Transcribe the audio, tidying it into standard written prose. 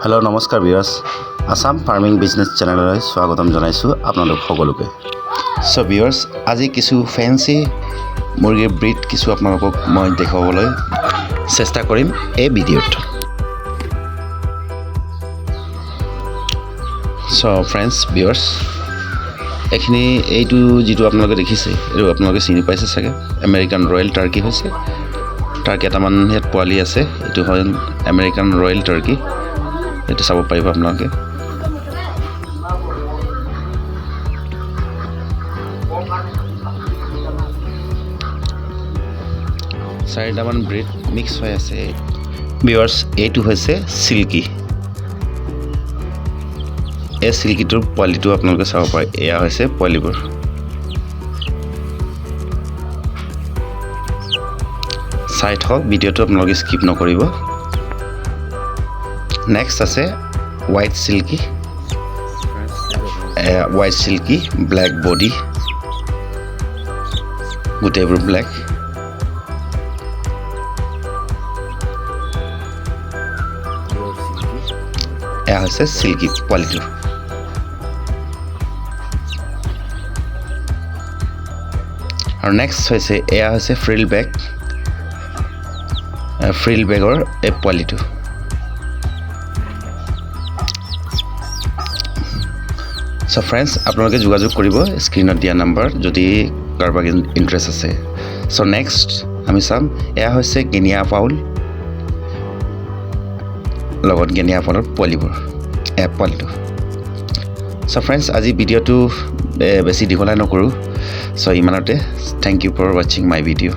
Hello, namaskar viewers. Assam farming business channel লৈ স্বাগতম জনাইছো আপোনালোক সকলোকে। So viewers, আজি কিছু ফ্যান্সি মুৰ্গীৰ ব্ৰীড কিছু আপোনালোকক মই দেখাবলৈ চেষ্টা কৰিম এই ভিডিঅ'ত। So friends, viewers, এখিনি এইটো যেটো আপোনালোকে দেখিছে এটো আপোনালোকে চিনি পাইছে চাগে আমেৰিকান ৰয়েল টাৰ্কি হৈছে। টাৰ্কি এটামান হেত পোৱালি আছে এটো হয় আমেৰিকান ৰয়েল টাৰ্কি। এটা চাব পাৰিব আপোনালোকে। চাৰিটামান ব্ৰীড মিক্স হৈ আছে। ভিউয়াৰ্স, এইটো হৈছে silky। এই silkyটোৰ পোৱালিটো আপোনালোকে চাব পাৰে। এয়া হৈছে পোৱালিবোৰ। চাই থাকক ভিডিঅ'টো আপোনালোকে স্কিপ নকৰিব। Next আছে white silky, black body, গোটেইবোৰ black। এয়া হৈছে silky পোৱালিটো। আৰু next হৈছে এয়া হৈছে frill back, frill backৰ এই পোৱালিটো। So friends, আপোনালোকে যোগাযোগ কৰিব স্ক্ৰিনত দিয়া নাম্বাৰ যদি কাৰোবাক ইন্টাৰেষ্ট আছে। So next আমি চাম এয়া হৈছে গেনিয়া ফাউল লগত গেনিয়া ফাউলৰ পোৱালিবোৰ পোৱালিটো। So friends, আজি ভিডিঅ'টো বেছি দীঘলীয়া নকৰোঁ। So ইমানতে। Thank you for watching my video.